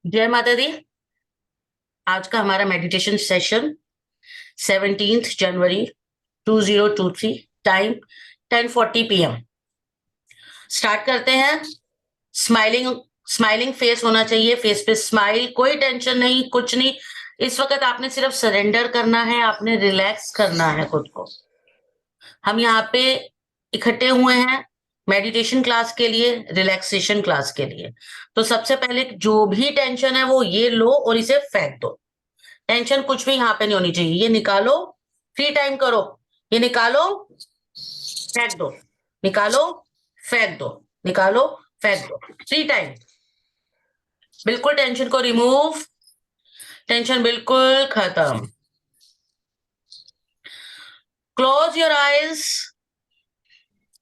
जय माता दी। आज का हमारा मेडिटेशन सेशन 17 जनवरी 2023, टाइम 10:40 PM। स्टार्ट करते हैं। स्माइलिंग स्माइलिंग फेस होना चाहिए, फेस पे स्माइल, कोई टेंशन नहीं, कुछ नहीं। इस वक्त आपने सिर्फ सरेंडर करना है, आपने रिलैक्स करना है खुद को। हम यहाँ पे इकट्ठे हुए हैं मेडिटेशन क्लास के लिए, रिलैक्सेशन क्लास के लिए। तो सबसे पहले जो भी टेंशन है वो ये लो और इसे फेंक दो। टेंशन कुछ भी यहाँ पे नहीं होनी चाहिए, ये निकालो, फ्री टाइम करो। ये निकालो, फेंक दो, निकालो, फेंक दो, निकालो, फेंक दो, फ्री टाइम। बिल्कुल टेंशन को रिमूव, टेंशन बिल्कुल खत्म। Close your eyes.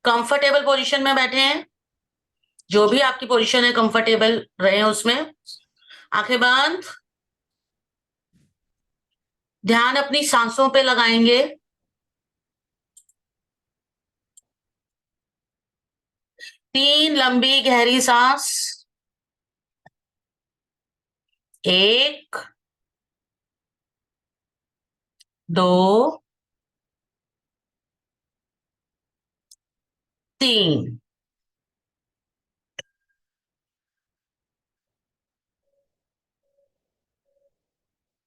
Comfortable position में बैठे हैं, जो भी आपकी पोजीशन है कंफर्टेबल रहे उसमें। आंखें बंद। ध्यान अपनी सांसों पे लगाएंगे। 3 लंबी गहरी सांस। 1, 2, 3।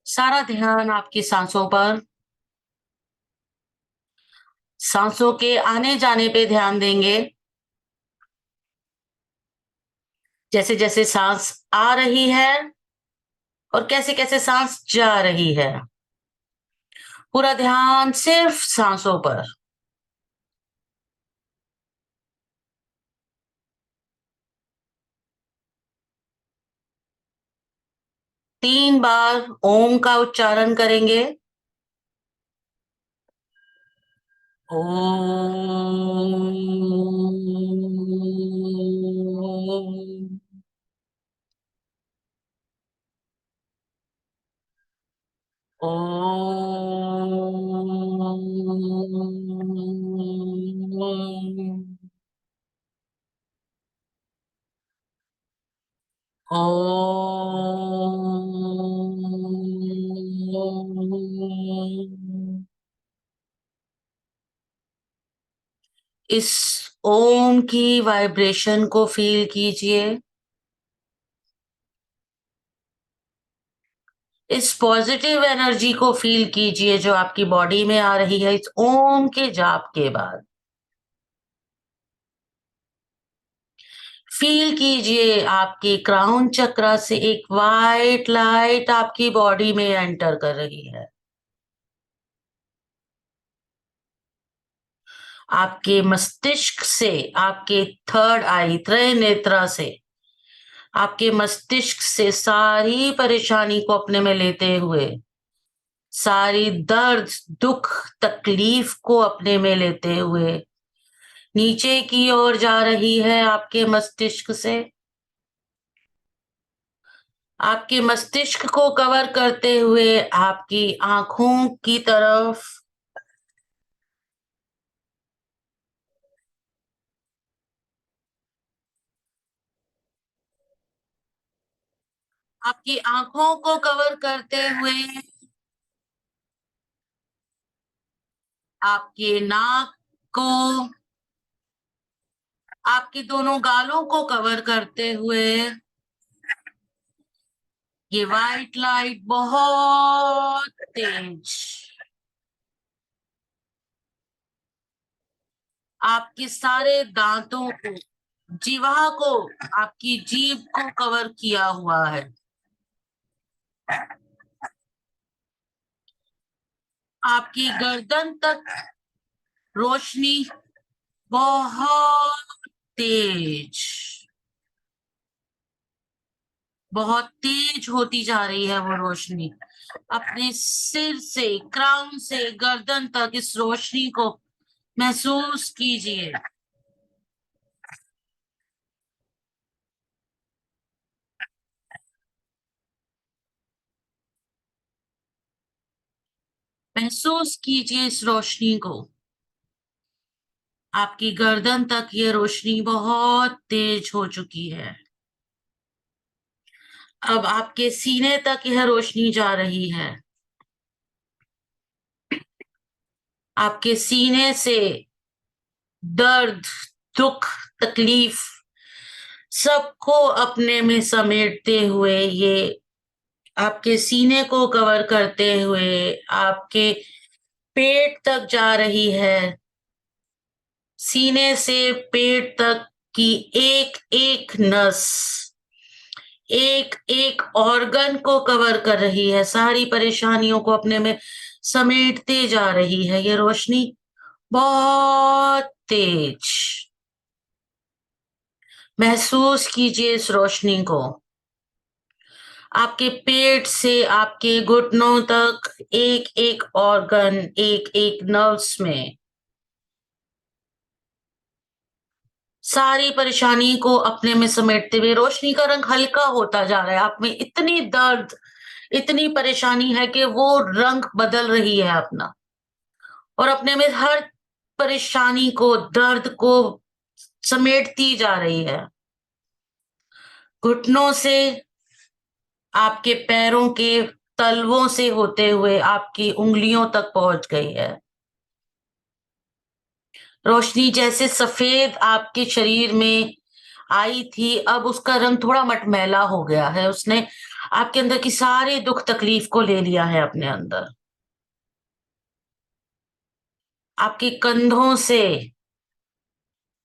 सारा ध्यान आपकी सांसों पर, सांसों के आने जाने पे ध्यान देंगे। जैसे जैसे सांस आ रही है और कैसे कैसे सांस जा रही है, पूरा ध्यान सिर्फ सांसों पर। 3 बार ओम का उच्चारण करेंगे। ओम। ओम। ओम। इस ओम की वाइब्रेशन को फील कीजिए। इस पॉजिटिव एनर्जी को फील कीजिए जो आपकी बॉडी में आ रही है इस ओम के जाप के बाद। फील कीजिए आपकी क्राउन चक्रा से एक वाइट लाइट आपकी बॉडी में एंटर कर रही है। आपके मस्तिष्क से, आपके थर्ड आई त्रय नेत्रा से, आपके मस्तिष्क से सारी परेशानी को अपने में लेते हुए, सारी दर्द, दुख, तकलीफ को अपने में लेते हुए नीचे की ओर जा रही है आपके मस्तिष्क से। आपके मस्तिष्क को कवर करते हुए आपकी आंखों की तरफ, आपकी आंखों को कवर करते हुए आपके नाक को, आपकी दोनों गालों को कवर करते हुए ये वाइट लाइट बहुत तेज आपके सारे दांतों को, जीवा को, आपकी जीभ को कवर किया हुआ है। आपकी गर्दन तक रोशनी बहुत तेज, बहुत तेज होती जा रही है वो रोशनी। अपने सिर से, क्राउन से गर्दन तक इस रोशनी को महसूस कीजिए। महसूस कीजिए इस रोशनी को। आपकी गर्दन तक ये रोशनी बहुत तेज हो चुकी है। अब आपके सीने तक यह रोशनी जा रही है। आपके सीने से दर्द, दुख, तकलीफ सबको अपने में समेटते हुए ये आपके सीने को कवर करते हुए आपके पेट तक जा रही है। सीने से पेट तक की एक एक नस, एक एक ऑर्गन को कवर कर रही है, सारी परेशानियों को अपने में समेटते जा रही है ये रोशनी, बहुत तेज। महसूस कीजिए इस रोशनी को। आपके पेट से आपके घुटनों तक एक एक ऑर्गन, एक एक नर्व्स में सारी परेशानी को अपने में समेटते हुए रोशनी का रंग हल्का होता जा रहा है। आप में इतनी दर्द, इतनी परेशानी है कि वो रंग बदल रही है अपना, और अपने में हर परेशानी को, दर्द को समेटती जा रही है। घुटनों से आपके पैरों के तलवों से होते हुए आपकी उंगलियों तक पहुंच गई है। रोशनी जैसे सफेद आपके शरीर में आई थी, अब उसका रंग थोड़ा मटमैला हो गया है। उसने आपके अंदर की सारी दुख तकलीफ को ले लिया है अपने अंदर। आपके कंधों से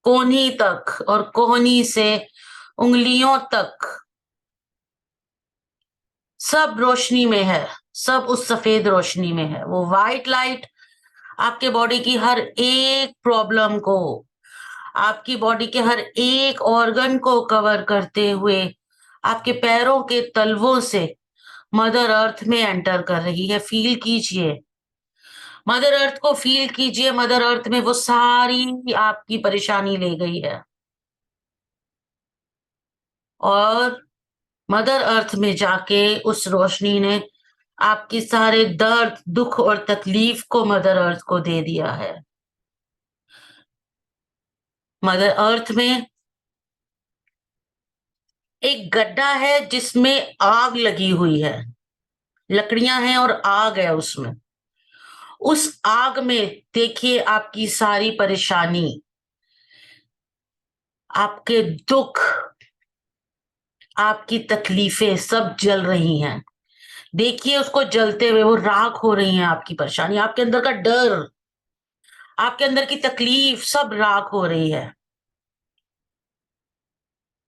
कोहनी तक और कोहनी से उंगलियों तक सब रोशनी में है, सब उस सफेद रोशनी में है। वो वाइट लाइट आपके बॉडी की हर एक प्रॉब्लम को, आपकी बॉडी के हर एक ऑर्गन को कवर करते हुए आपके पैरों के तलवों से मदर अर्थ में एंटर कर रही है। फील कीजिए, मदर अर्थ को फील कीजिए। मदर अर्थ में वो सारी आपकी परेशानी ले गई है, और मदर अर्थ में जाके उस रोशनी ने आपकी सारे दर्द, दुख और तकलीफ को मदर अर्थ को दे दिया है। मदर अर्थ में एक गड्ढा है जिसमें आग लगी हुई है, लकड़ियां हैं और आग है उसमें। उस आग में देखिए आपकी सारी परेशानी, आपके दुख, आपकी तकलीफें सब जल रही हैं। देखिए उसको जलते हुए, वो राख हो रही हैं। आपकी परेशानी, आपके अंदर का डर, आपके अंदर की तकलीफ सब राख हो रही है।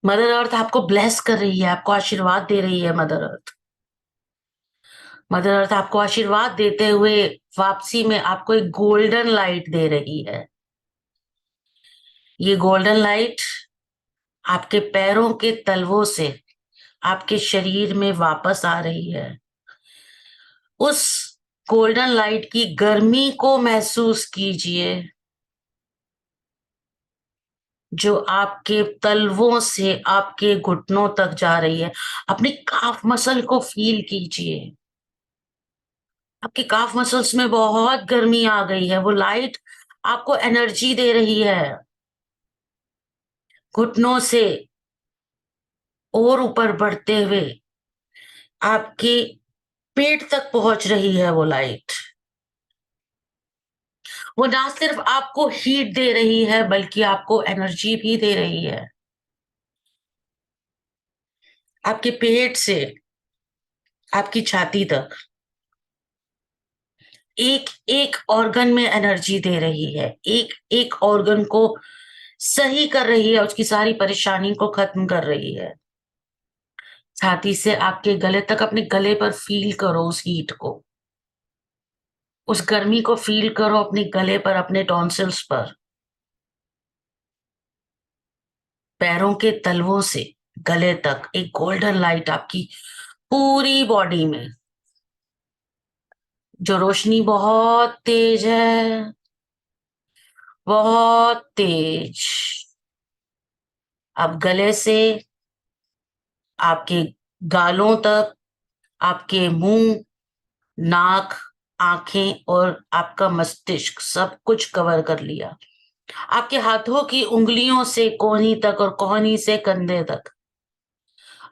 मदर अर्थ आपको ब्लेस कर रही है, आपको आशीर्वाद दे रही है। मदर अर्थ, मदर अर्थ आपको आशीर्वाद देते हुए वापसी में आपको एक गोल्डन लाइट दे रही है। ये गोल्डन लाइट आपके पैरों के तलवों से आपके शरीर में वापस आ रही है। उस गोल्डन लाइट की गर्मी को महसूस कीजिए, जो आपके तलवों से आपके घुटनों तक जा रही है। अपनी काफ मसल को फील कीजिए। आपकी काफ मसल्स में बहुत गर्मी आ गई है। वो लाइट आपको एनर्जी दे रही है। घुटनों से और ऊपर बढ़ते हुए आपके पेट तक पहुंच रही है वो लाइट। वो ना सिर्फ आपको हीट दे रही है, बल्कि आपको एनर्जी भी दे रही है। आपके पेट से आपकी छाती तक एक एक ऑर्गन में एनर्जी दे रही है, एक एक ऑर्गन को सही कर रही है, उसकी सारी परेशानी को खत्म कर रही है। छाती से आपके गले तक, अपने गले पर फील करो उस हीट को, उस गर्मी को फील करो अपने गले पर, अपने टॉन्सिल्स पर। पैरों के तलवों से गले तक एक गोल्डन लाइट आपकी पूरी बॉडी में, जो रोशनी बहुत तेज है, बहुत तेज। अब गले से आपके गालों तक, आपके मुंह, नाक, आंखें और आपका मस्तिष्क सब कुछ कवर कर लिया। आपके हाथों की उंगलियों से कोहनी तक और कोहनी से कंधे तक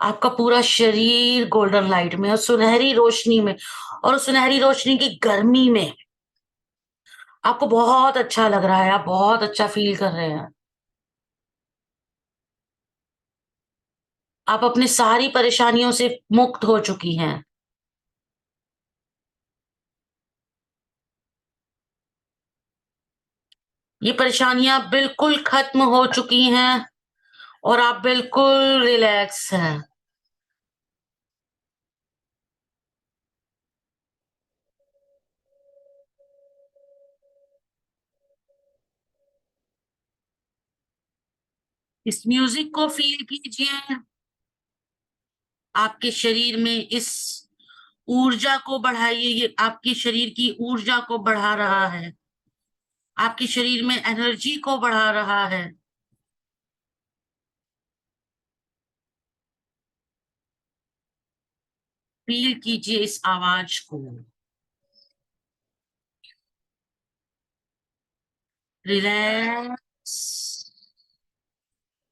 आपका पूरा शरीर गोल्डन लाइट में और सुनहरी रोशनी में, और सुनहरी रोशनी की गर्मी में आपको बहुत अच्छा लग रहा है, आप बहुत अच्छा फील कर रहे हैं। आप अपनी सारी परेशानियों से मुक्त हो चुकी हैं। ये परेशानियां बिल्कुल खत्म हो चुकी हैं और आप बिल्कुल रिलैक्स हैं। इस म्यूजिक को फील कीजिए। आपके शरीर में इस ऊर्जा को बढ़ाइए, ये आपके शरीर की ऊर्जा को बढ़ा रहा है, आपके शरीर में एनर्जी को बढ़ा रहा है। फील कीजिए इस आवाज को। रिलैक्स।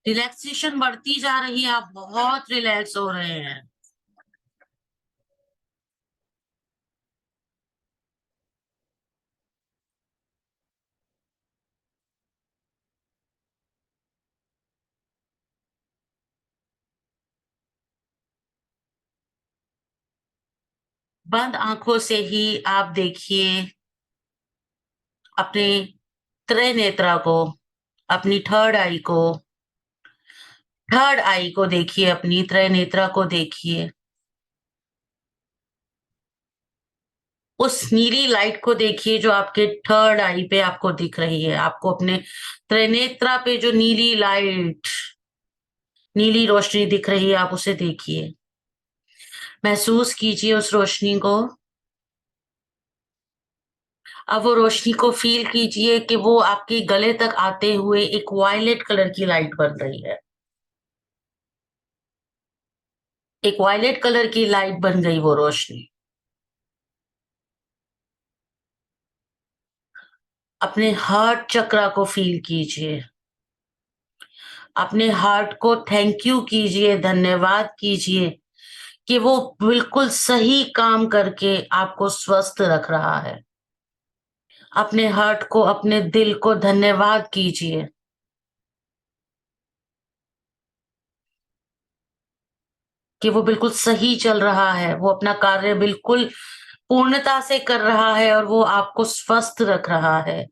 रिलैक्सेशन बढ़ती जा रही है, आप बहुत रिलैक्स हो रहे हैं। बंद आंखों से ही आप देखिए अपने त्रिनेत्रा को, अपनी थर्ड आई को देखिए, अपनी त्रिनेत्रा को देखिए। उस नीली लाइट को देखिए जो आपके थर्ड आई पे आपको दिख रही है। आपको अपने त्रिनेत्रा पे जो नीली लाइट, नीली रोशनी दिख रही है, आप उसे देखिए। महसूस कीजिए उस रोशनी को। अब वो रोशनी को फील कीजिए कि वो आपके गले तक आते हुए एक वायलेट कलर की लाइट बन रही है। एक वायलेट कलर की लाइट बन गई वो रोशनी। अपने हार्ट चक्रा को फील कीजिए। अपने हार्ट को थैंक यू कीजिए, धन्यवाद कीजिए कि वो बिल्कुल सही काम करके आपको स्वस्थ रख रहा है। अपने हार्ट को, अपने दिल को धन्यवाद कीजिए कि वो बिल्कुल सही चल रहा है, वो अपना कार्य बिल्कुल पूर्णता से कर रहा है और वो आपको स्वस्थ रख रहा है।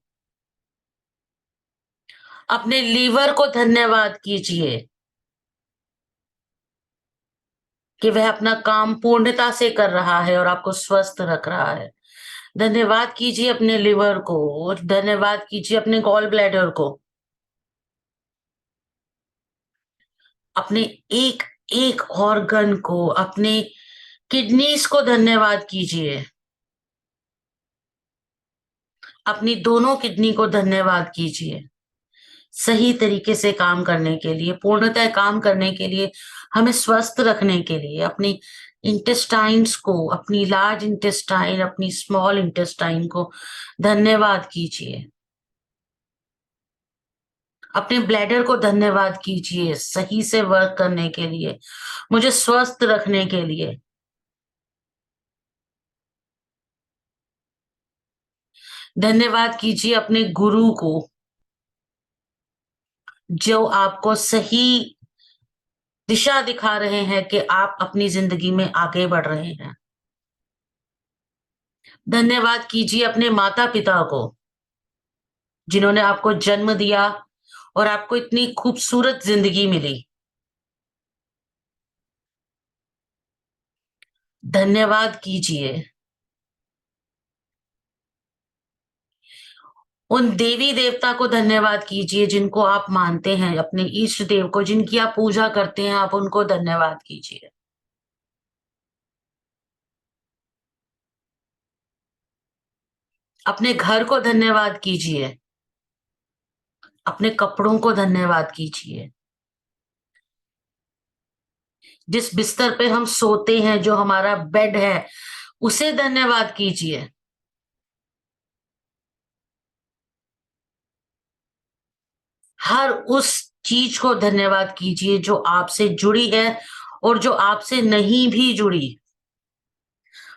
अपने लीवर को धन्यवाद कीजिए कि वह अपना काम पूर्णता से कर रहा है और आपको स्वस्थ रख रहा है। धन्यवाद कीजिए अपने लिवर को, और धन्यवाद कीजिए अपने गॉल ब्लैडर को। अपने एक एक ऑर्गन को, अपने किडनीज को धन्यवाद कीजिए। अपनी दोनों किडनी को धन्यवाद कीजिए सही तरीके से काम करने के लिए, पूर्णतः काम करने के लिए, हमें स्वस्थ रखने के लिए। अपनी इंटेस्टाइन्स को, अपनी लार्ज इंटेस्टाइन, अपनी स्मॉल इंटेस्टाइन को धन्यवाद कीजिए। अपने ब्लैडर को धन्यवाद कीजिए सही से वर्क करने के लिए, मुझे स्वस्थ रखने के लिए। धन्यवाद कीजिए अपने गुरु को जो आपको सही दिशा दिखा रहे हैं कि आप अपनी जिंदगी में आगे बढ़ रहे हैं। धन्यवाद कीजिए अपने माता पिता को जिन्होंने आपको जन्म दिया और आपको इतनी खूबसूरत जिंदगी मिली। धन्यवाद कीजिए उन देवी देवता को, धन्यवाद कीजिए जिनको आप मानते हैं, अपने इष्ट देव को जिनकी आप पूजा करते हैं, आप उनको धन्यवाद कीजिए। अपने घर को धन्यवाद कीजिए। अपने कपड़ों को धन्यवाद कीजिए। जिस बिस्तर पे हम सोते हैं, जो हमारा बेड है, उसे धन्यवाद कीजिए। हर उस चीज को धन्यवाद कीजिए जो आपसे जुड़ी है और जो आपसे नहीं भी जुड़ी,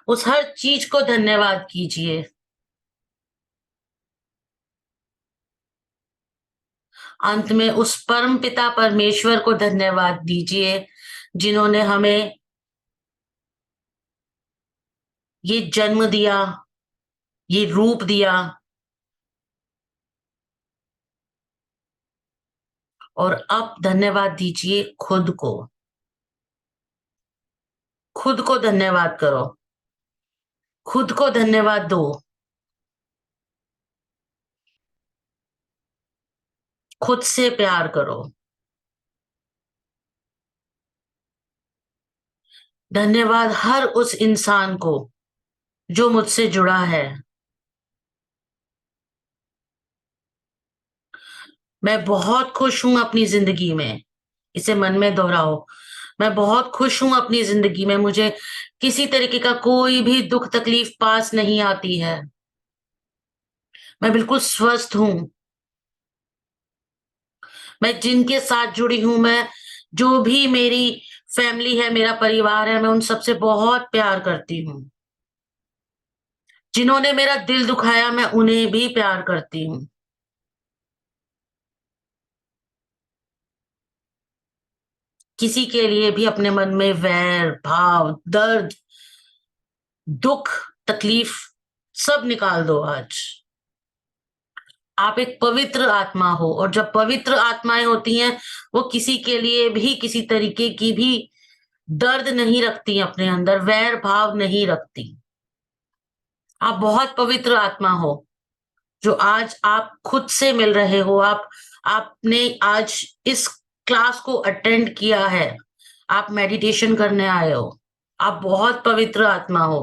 उस हर चीज को धन्यवाद कीजिए। अंत में उस परम पिता परमेश्वर को धन्यवाद दीजिए, जिन्होंने हमें ये जन्म दिया, ये रूप दिया, और अब धन्यवाद दीजिए खुद को। खुद को धन्यवाद करो, खुद को धन्यवाद दो, खुद से प्यार करो। धन्यवाद हर उस इंसान को जो मुझसे जुड़ा है। मैं बहुत खुश हूं अपनी जिंदगी में। इसे मन में दोहराओ। मैं बहुत खुश हूं अपनी जिंदगी में, मुझे किसी तरीके का कोई भी दुख तकलीफ पास नहीं आती है। मैं बिल्कुल स्वस्थ हूं। मैं जिनके साथ जुड़ी हूं, मैं जो भी मेरी फैमिली है, मेरा परिवार है, मैं उन सबसे बहुत प्यार करती हूँ। जिन्होंने मेरा दिल दुखाया, मैं उन्हें भी प्यार करती हूँ। किसी के लिए भी अपने मन में वैर भाव, दर्द, दुख, तकलीफ सब निकाल दो आज। आप एक पवित्र आत्मा हो, और जब पवित्र आत्माएं होती हैं, वो किसी के लिए भी किसी तरीके की भी दर्द नहीं रखती, अपने अंदर वैर भाव नहीं रखती। आप बहुत पवित्र आत्मा हो, जो आज आप खुद से मिल रहे हो। आपने आज इस क्लास को अटेंड किया है। आप मेडिटेशन करने आए हो। आप बहुत पवित्र आत्मा हो।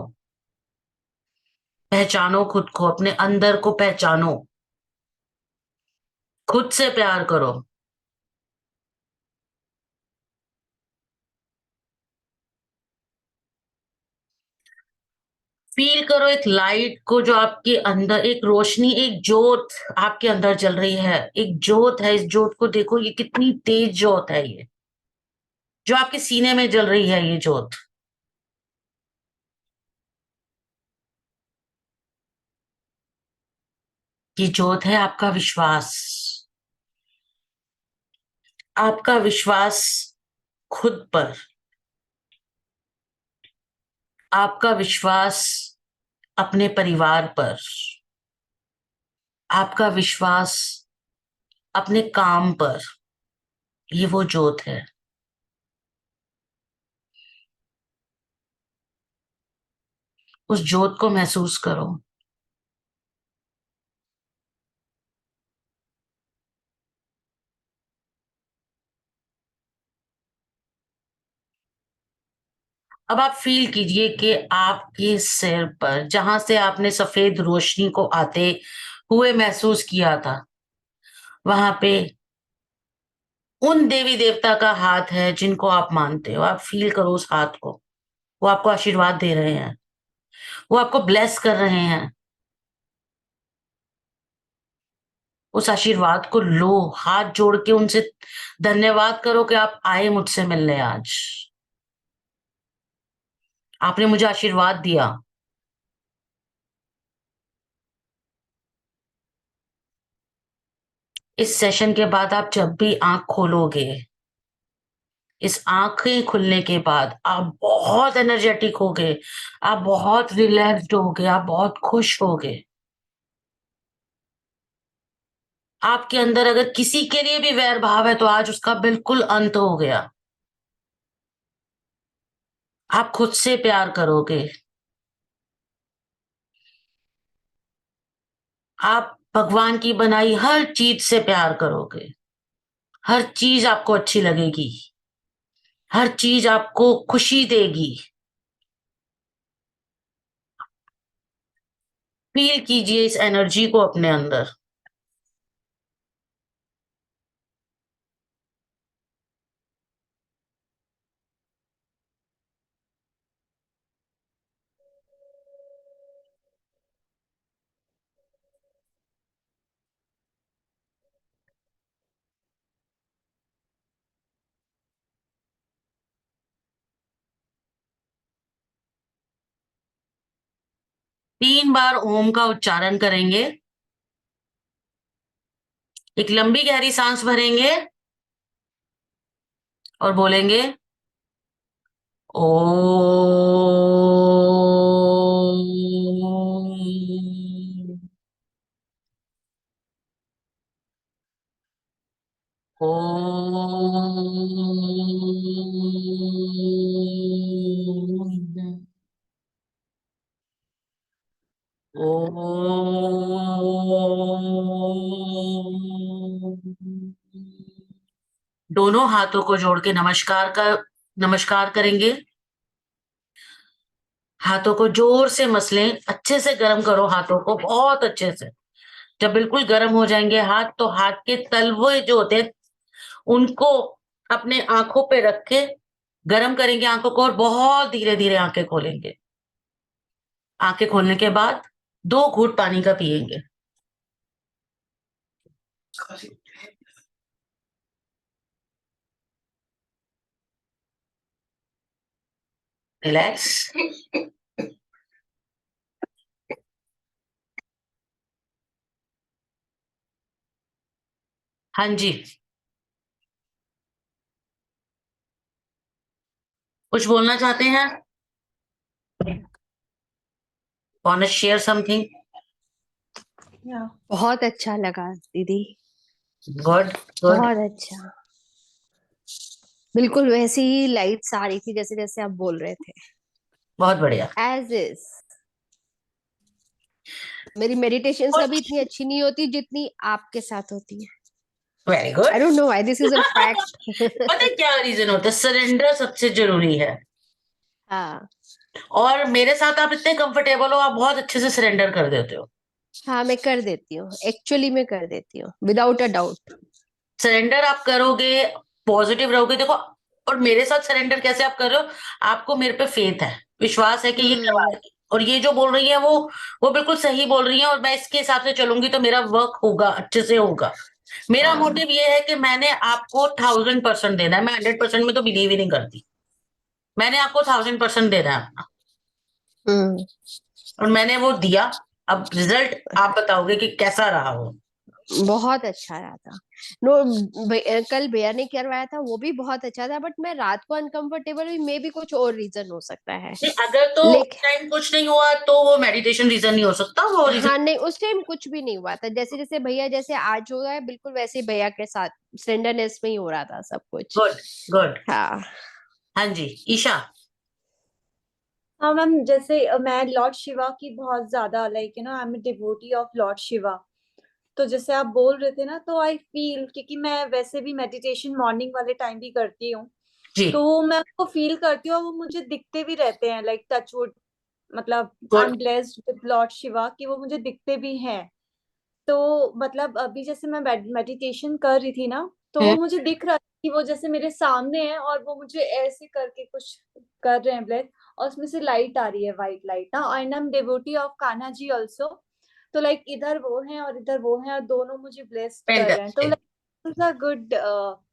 पहचानो खुद को, अपने अंदर को पहचानो। खुद से प्यार करो। फील करो एक लाइट को, जो आपके अंदर, एक रोशनी, एक जोत आपके अंदर जल रही है। एक जोत है, इस जोत को देखो, ये कितनी तेज जोत है, ये जो आपके सीने में जल रही है, ये जोत। ये जोत है आपका विश्वास। आपका विश्वास खुद पर। आपका विश्वास अपने परिवार पर। आपका विश्वास अपने काम पर। ये वो जोत है। उस जोत को महसूस करो। अब आप फील कीजिए कि आपके सिर पर, जहां से आपने सफेद रोशनी को आते हुए महसूस किया था, वहां पे उन देवी देवता का हाथ है जिनको आप मानते हो। आप फील करो उस हाथ को। वो आपको आशीर्वाद दे रहे हैं। वो आपको ब्लेस कर रहे हैं। उस आशीर्वाद को लो। हाथ जोड़ के उनसे धन्यवाद करो कि आप आए मुझसे मिलने आज। आपने मुझे आशीर्वाद दिया। इस सेशन के बाद आप जब भी आंख खोलोगे, इस आंखें खुलने के बाद आप बहुत एनर्जेटिक होगे। आप बहुत रिलैक्स्ड होगे। आप बहुत खुश होगे। आपके अंदर अगर किसी के लिए भी वैर भाव है, तो आज उसका बिल्कुल अंत हो गया। आप खुद से प्यार करोगे। आप भगवान की बनाई हर चीज से प्यार करोगे। हर चीज आपको अच्छी लगेगी। हर चीज आपको खुशी देगी। फील कीजिए इस एनर्जी को अपने अंदर। 3 बार ओम का उच्चारण करेंगे, एक लंबी गहरी सांस भरेंगे और बोलेंगे ओ। दोनों हाथों को जोड़ के नमस्कार करेंगे। हाथों को जोर से मसलें, अच्छे से गर्म करो हाथों को, बहुत अच्छे से। जब बिल्कुल गर्म हो जाएंगे हाथ, तो हाथ के तलवे जो होते हैं उनको अपने आंखों पे रख के गर्म करेंगे आंखों को, और बहुत धीरे धीरे आंखें खोलेंगे। आंखें खोलने के बाद 2 घूंट पानी का पिएंगे। रिलैक्स। हाँ जी, कुछ बोलना चाहते हैं? Want to share something? बहुत अच्छा लगा दीदी, गुड गुड। बहुत अच्छा। बिल्कुल वैसी ही लाइट्स आ रही थी जैसे जैसे आप बोल रहे थे, बहुत बढ़िया। As is. मेरी मेडिटेशंस कभी इतनी अच्छी नहीं होती जितनी आपके साथ होती है। Very good. I don't know why, this is a पता है फैक्ट। क्या रीजन होता है? सरेंडर सबसे जरूरी है। हाँ और मेरे साथ आप इतने कंफर्टेबल हो, आप बहुत अच्छे से सरेंडर कर देते हो। हाँ, मैं कर देती हूँ, एक्चुअली मैं कर देती हूँ विदाउट अ डाउट। सरेंडर आप करोगे, पॉजिटिव रहोगे। देखो, और मेरे साथ सरेंडर कैसे आप कर रहे हो? आपको मेरे पे फेथ है, विश्वास है कि ये हम्म। करवाएगी, और ये जो बोल रही है वो बिल्कुल सही बोल रही है, और मैं इसके हिसाब से चलूंगी तो मेरा वर्क होगा, अच्छे से होगा। मेरा हाँ। मोटिव ये है कि मैंने आपको 1000% देना है। मैं 100% में तो बिलीव ही नहीं करती। मैंने आपको 1000% देना है अपना, हम्म। और मैंने वो दिया। अब रिजल्ट आप बताओगे कि कैसा रहा वो। बहुत अच्छा रहा था। नो, कल भैया ने करवाया था वो भी बहुत अच्छा था, बट मैं रात को अनकंफर्टेबल हुई, मे भी कुछ और रीजन हो सकता है। नहीं, अगर तो उस लेकिन टाइम कुछ नहीं हुआ तो वो मेडिटेशन रीजन नहीं हो सकता, वो रीजन। हाँ नहीं, उस टाइम कुछ भी नहीं हुआ था। जैसे जैसे भैया जैसे आज हो रहा है, बिल्कुल वैसे ही भैया के साथ स्लेंडरनेस में ही हो रहा था सब कुछ। Good good. हाँ। हाँ जी, ईशा। हाँ मैम, जैसे मैं लॉर्ड शिवा की बहुत ज्यादा आई am devotee of Lord Shiva. तो जैसे आप बोल रहे थे ना, तो आई फील, क्योंकि मैं वैसे भी मेडिटेशन मॉर्निंग वाले टाइम भी करती हूँ, जी। तो वो मैं उसको फील करती हूँ और वो मुझे दिखते भी रहते हैं, लाइक टचवुड। मतलब I good. Am blessed with Lord Shiva कि वो मुझे दिखते भी हैं। तो मतलब अभी जैसे मैं मेडिटेशन कर रही थी ना, तो वो हम्म। मुझे दिख रहा था कि वो जैसे मेरे सामने है और वो मुझे ऐसे करके कुछ कर रहे हैं ब्लेस, और उसमें से लाइट आ रही है, वाइट लाइट ना। And I am devotee of Kanha ji also. तो लाइक इधर वो है और इधर वो है, और दोनों मुझे ब्लेस्ड कर रहे हैं। तो fantastic like a good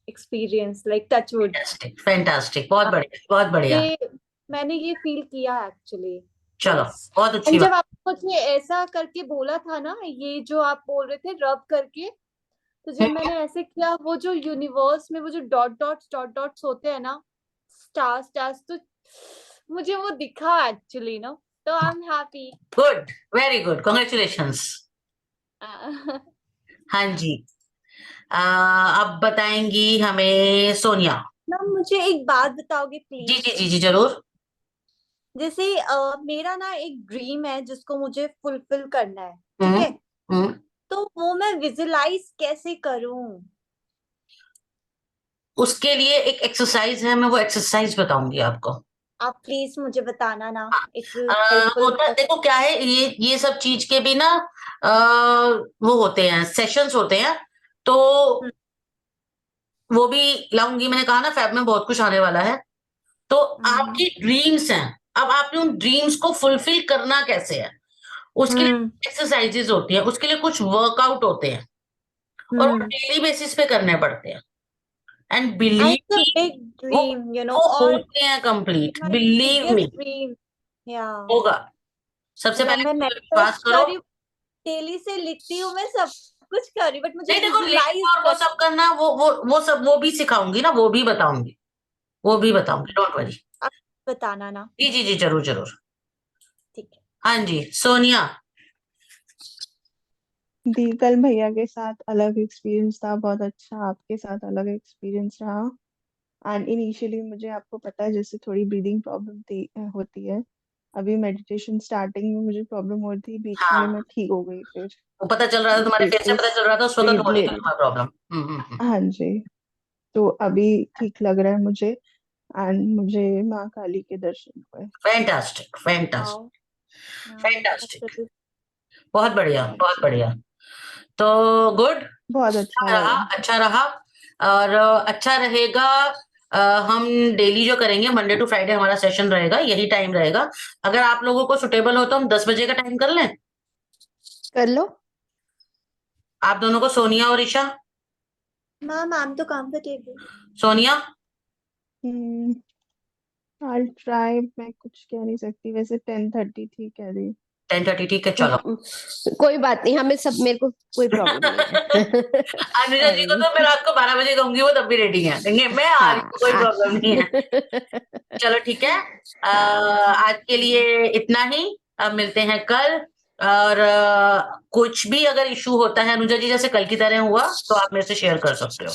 experience, like touchwood. Fantastic fantastic, बहुत बढ़िया बहुत बढ़िया। ये मैंने ये फील किया एक्चुअली। चलो, यस। बहुत एंड अच्छी बात। जब आपने मुझे ऐसा करके बोला था ना, ये जो आप बोल रहे थे रब करके, तो जब हम्म। मैंने ऐसे किया, वो जो यूनिवर्स में वो जो डॉट डॉट्स होते हैं ना, स्टार स्टार्स, तो मुझे वो दिखा एक्चुअली ना। तो I am happy. Good, very good, congratulations. हाँ जी। अब बताएंगी हमें सोनिया। मैम, मुझे एक बात बताओगे जी प्लीज? जी जी जी, जरूर। जैसे मेरा ना एक ड्रीम है जिसको मुझे फुलफिल करना है, ठीक हम्म। है? हम्म। तो वो मैं विजुलाइज कैसे करूं? उसके लिए एक एक्सरसाइज है, मैं वो एक्सरसाइज बताऊंगी आपको। आप प्लीज मुझे बताना ना, इट विल होता है, हेल्पफुल। देखो क्या है, ये सब चीज के भी ना वो होते हैं, सेशंस होते हैं। तो वो भी लाऊंगी। मैंने कहा ना, फैब में बहुत कुछ आने वाला है। तो आपकी ड्रीम्स हैं, अब आपने उन ड्रीम्स को फुलफिल करना कैसे है, उसके लिए हम्म। एक्सरसाइजेज होती है, उसके लिए कुछ वर्कआउट होते हैं, और वो हम्म। डेली बेसिस पे करने पड़ते हैं। And and believe it's a me, big वो ड्रीम, वो और होते हैं complete, my believe biggest me. Dream. या। होगा। सबसे मतलब पहले मैं खुद पे मेडिटेट विश्वास कर करो। रही हूँ, डेली से लिखती हूँ, मैं सब कुछ कर रही हूँ, बट मुझे नहीं देखो, विजुलाइज लिखना और वो सब करना, वो सब वो भी सिखाऊंगी ना, वो भी बताऊंगी, डोंट वरी। बताना ना। जी जी जी, जरूर जरूर। ठीक है। हाँ जी, सोनिया। दी, कल भैया के साथ अलग एक्सपीरियंस था, बहुत अच्छा। आपके साथ अलग एक्सपीरियंस रहा। एंड इनिशियली मुझे, आपको पता है, जैसे थोड़ी ब्रीदिंग प्रॉब्लम होती है। अभी मेडिटेशन स्टार्टिंग में मुझे प्रॉब्लम हो रही थी, बीच में हाँ, मैं ठीक हो गई फिर। वो पता चल रहा था, तुम्हारे फेस से पता चल रहा था उस वक्त होने की ब्रीद तुम्हें प्रॉब्लम। हाँ जी। तो अभी ठीक लग रहा है मुझे। एंड मुझे माँ काली के दर्शन हुए। फैंटास्टिक फैंटास्टिक हाँ, फैंटास्टिक, absolutely। बहुत बढ़िया बहुत बढ़िया। तो गुड, बहुत अच्छा रहा, लगा। अच्छा रहा। और अच्छा रहेगा। हम डेली जो करेंगे, मंडे टू फ्राइडे हमारा सेशन रहेगा, यही टाइम रहेगा। अगर आप लोगों को सुटेबल हो तो हम 10 बजे का टाइम कर लें, कर लो। आप दोनों को, सोनिया और ईशा। मैम आई एम तो कंफर्टेबल। Sonia, I'll try। मैं कुछ कह नहीं सकती, वैसे 10:30 ठीक है दी। 10:30 ठीक है, चलो। कोई बात नहीं, हमें सब, मेरे को कोई प्रॉब्लम नहीं है। अनुजा जी को तो मैं रात को 12 बजे कहूंगी, वो तब भी रेडी है, कहेंगे मैं आ रही हाँ हूँ, कोई प्रॉब्लम नहीं है। चलो ठीक है, आज के लिए इतना ही। अब मिलते हैं कल। और कुछ भी अगर इशू होता है अनुजा जी, जैसे कल की तरह हुआ, तो आप मेरे से शेयर कर सकते हो।